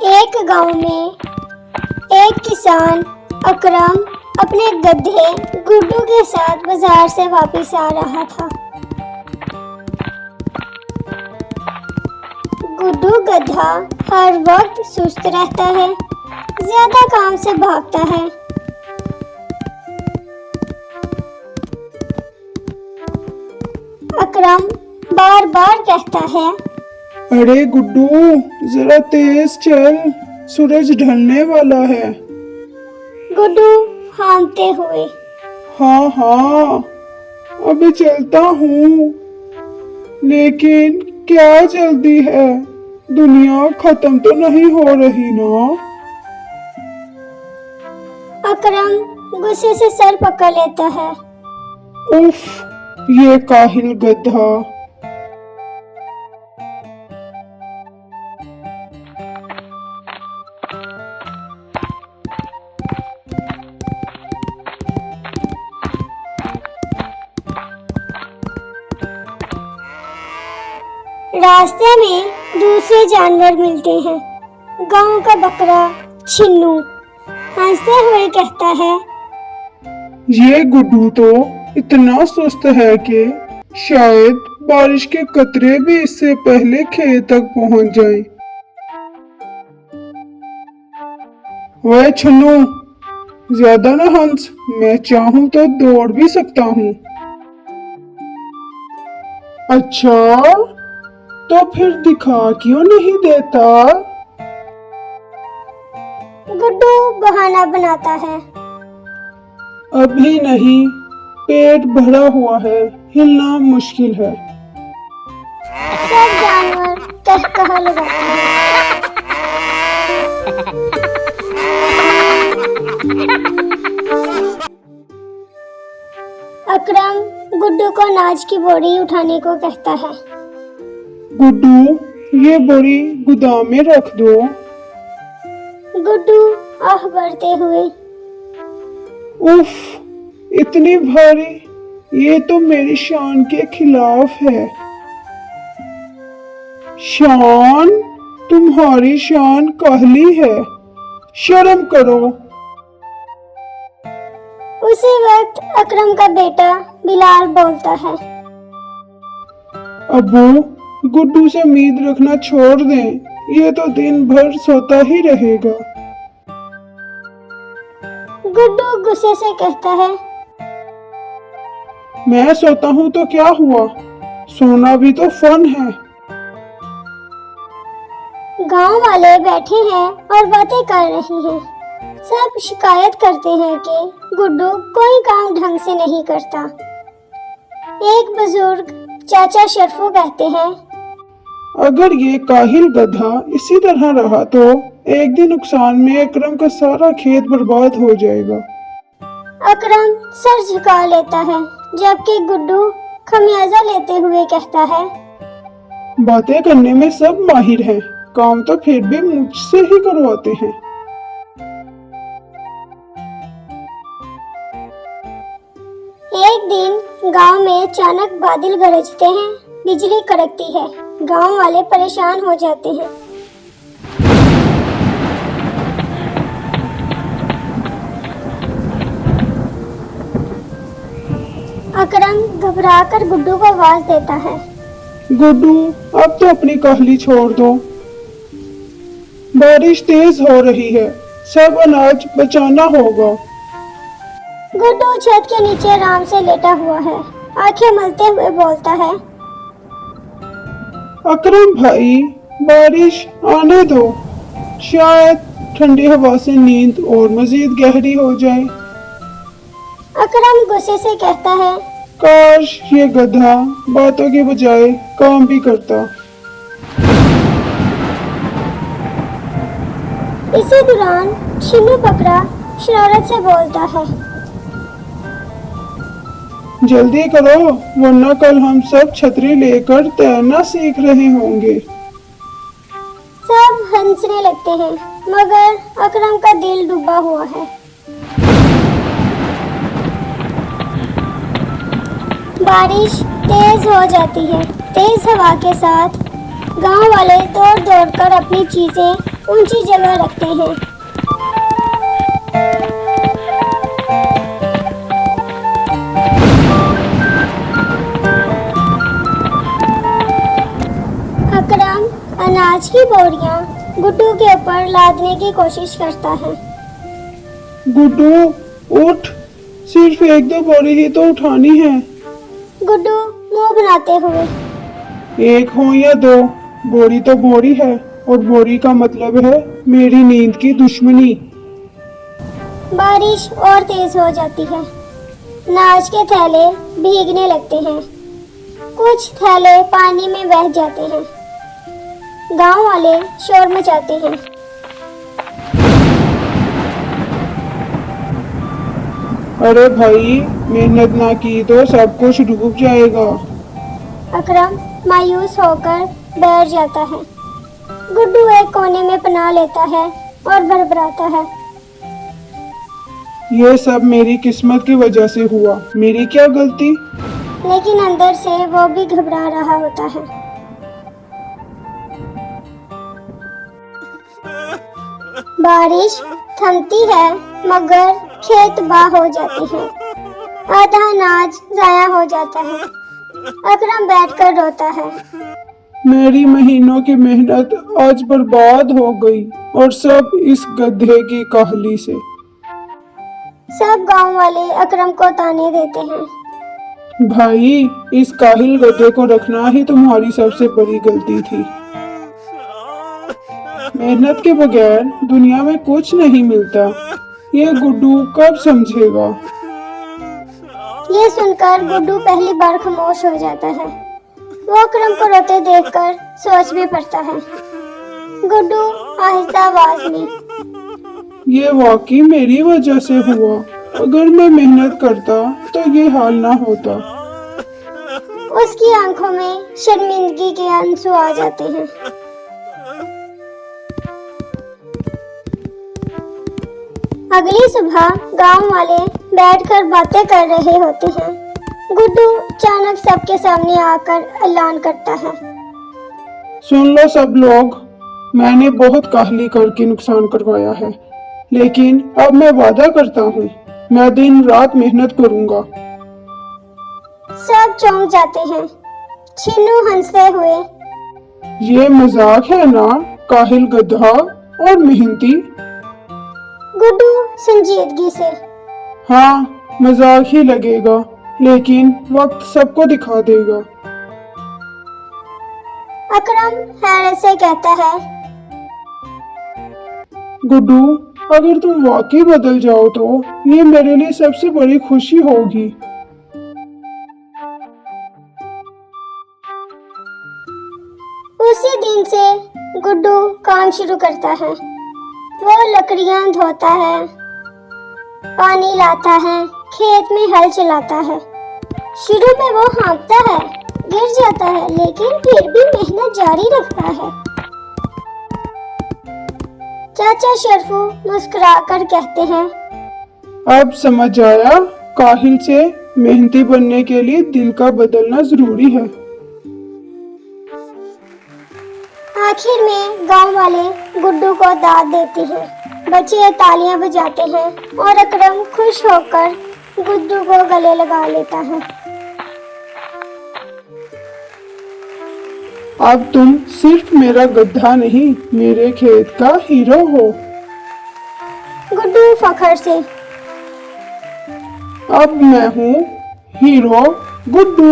एक गांव में एक किसान अकरम अपने गधे गुड्डू के साथ बाजार से वापस आ रहा था। गुड्डू गधा हर वक्त सुस्त रहता है, ज्यादा काम से भागता है। अकरम बार बार कहता है, अरे गुड्डू, जरा तेज चल, सूरज ढलने वाला है। गुड्डू हांफते हुए, हाँ हाँ, अभी चलता हूँ, लेकिन क्या जल्दी है, दुनिया खत्म तो नहीं हो रही ना। अकरम गुस्से से सर पकड़ लेता है। उफ, ये काहिल गधा। रास्ते में दूसरे जानवर मिलते हैं। गांव का बकरा छिन्नू हंसते हुए कहता है, ये गुड्डू तो इतना सुस्त है कि शायद बारिश के कतरे भी इससे पहले खेत तक पहुंच जाए। वह छन्नू, ज्यादा न हंस, मैं चाहूं तो दौड़ भी सकता हूँ। अच्छा, तो फिर दिखा क्यों नहीं देता? गुड्डू बहाना बनाता है। अभी नहीं, पेट भरा हुआ है, हिलना मुश्किल है। सब जानवर कहकहा लगाते हैं। अकरम गुड्डू को अनाज की बोरी उठाने को कहता है। गुड्डू, ये बोरी गोदाम में रख दो। गुड्डू आह भरते हुए, उफ, इतनी भारी, ये तो मेरी शान के खिलाफ है। शान? तुम्हारी शान काहली है, शर्म करो। उसी वक्त अकरम का बेटा बिलाल बोलता है, अब्बू, गुड्डू से उम्मीद रखना छोड़ दें, ये तो दिन भर सोता ही रहेगा। गुड्डू गुस्से से कहता है, मैं सोता हूँ तो क्या हुआ, सोना भी तो फन है। गांव वाले बैठे हैं और बातें कर रहे हैं। सब शिकायत करते हैं कि गुड्डू कोई काम ढंग से नहीं करता। एक बुजुर्ग चाचा शरफू कहते हैं, अगर ये काहिल गधा इसी तरह रहा तो एक दिन नुकसान में अकरम का सारा खेत बर्बाद हो जाएगा। अकरम सर झुका लेता है, जबकि गुड्डू खमियाजा लेते हुए कहता है, बातें करने में सब माहिर हैं, काम तो फिर भी मुझसे ही करवाते हैं। एक दिन गांव में अचानक बादल गरजते हैं, बिजली कड़कती है। गांव वाले परेशान हो जाते हैं। अकरम घबराकर गुड्डू को आवाज देता है, गुड्डू, अब तो अपनी काहली छोड़ दो, बारिश तेज हो रही है, सब अनाज बचाना होगा। गुड्डू छत के नीचे आराम से लेटा हुआ है, आंखें मलते हुए बोलता है, अकरम भाई, बारिश आने दो, शायद ठंडी हवा से नींद और मजीद गहरी हो जाए। अकरम गुस्से से कहता है, काश ये गधा बातों के बजाय काम भी करता। इसी दौरान छिन्नू बकरा शरारत से बोलता है, जल्दी करो, वरना कल हम सब छतरी लेकर तैरना सीख रहे होंगे। सब हंसने लगते हैं, मगर अकरम का दिल डूबा हुआ है। बारिश तेज हो जाती है। तेज हवा के साथ गांव वाले दौड़ दौड़ कर अपनी चीजें ऊंची जगह रखते हैं। अकरम अनाज की बोरियां गुड्डू के ऊपर लादने की कोशिश करता है। गुड्डू उठ, सिर्फ एक दो बोरी ही तो उठानी है। गुड्डू मुंह बनाते हुए। एक हो या दो, बोरी तो बोरी है, और बोरी का मतलब है मेरी नींद की दुश्मनी। बारिश और तेज हो जाती है। अनाज के थैले भीगने लगते हैं। कुछ थैले पानी में बह जाते हैं। गांव वाले शोर मचाते हैं। अरे भाई, मेहनत ना की तो सब कुछ डूब जाएगा। अकरम मायूस होकर बैठ जाता है। गुड्डू एक कोने में पनाह लेता है और बड़बड़ाता है। ये सब मेरी किस्मत की वजह से हुआ, मेरी क्या गलती। लेकिन अंदर से वो भी घबरा रहा होता है। बारिश थमती है, मगर खेत तबाह हो जाते हैं। आधा अनाज जाया हो जाता है। अकरम बैठकर रोता है। मेरी महीनों की मेहनत आज बर्बाद हो गई, और सब इस गधे की काहली से। सब गांव वाले अकरम को ताने देते हैं। भाई, इस काहिल गधे को रखना ही तुम्हारी सबसे बड़ी गलती थी। मेहनत के बगैर दुनिया में कुछ नहीं मिलता, ये गुड्डू कब समझेगा। ये सुनकर गुड्डू पहली बार खामोश हो जाता है। वो अकरम को रोते देखकर सोच में पड़ता है। गुड्डू आहिस्ता आवाज में, ये वाकई मेरी वजह से हुआ। अगर मैं मेहनत करता तो ये हाल ना होता। उसकी आंखों में शर्मिंदगी के आंसू आ जाते हैं। अगली सुबह गांव वाले बैठकर बातें कर रहे होते हैं। गुड्डू अचानक सबके सामने आकर ऐलान करता है। सुन लो सब लोग, मैंने बहुत काहली करके नुकसान करवाया है, लेकिन अब मैं वादा करता हूँ, मैं दिन रात मेहनत करूँगा। सब चौंक जाते हैं। छीनू हंसते हुए, ये मजाक है ना, काहिल गधा और मेहनती। गुड्डू संजीदगी से, हाँ, मजाक ही लगेगा, लेकिन वक्त सबको दिखा देगा। अकरम हैरत से कहता है, गुड्डू, अगर तुम वाकई बदल जाओ तो ये मेरे लिए सबसे बड़ी खुशी होगी। उसी दिन से गुड्डू काम शुरू करता है। वो लकड़ियां धोता है, पानी लाता है, खेत में हल चलाता है। शुरू में वो हाँफता है, गिर जाता है, लेकिन फिर भी मेहनत जारी रखता है। चाचा शरफू मुस्कुराकर कहते हैं, अब समझ आया, काहिल से मेहनती बनने के लिए दिल का बदलना जरूरी है। आखिर में गांव वाले गुड्डू को दाद देते हैं। बच्चे तालियां बजाते हैं और अकरम खुश होकर गुड्डू को गले लगा लेता है। अब तुम सिर्फ मेरा गधा नहीं, मेरे खेत का हीरो हो। गुड्डू फखर से, अब मैं हूँ हीरो गुड्डू।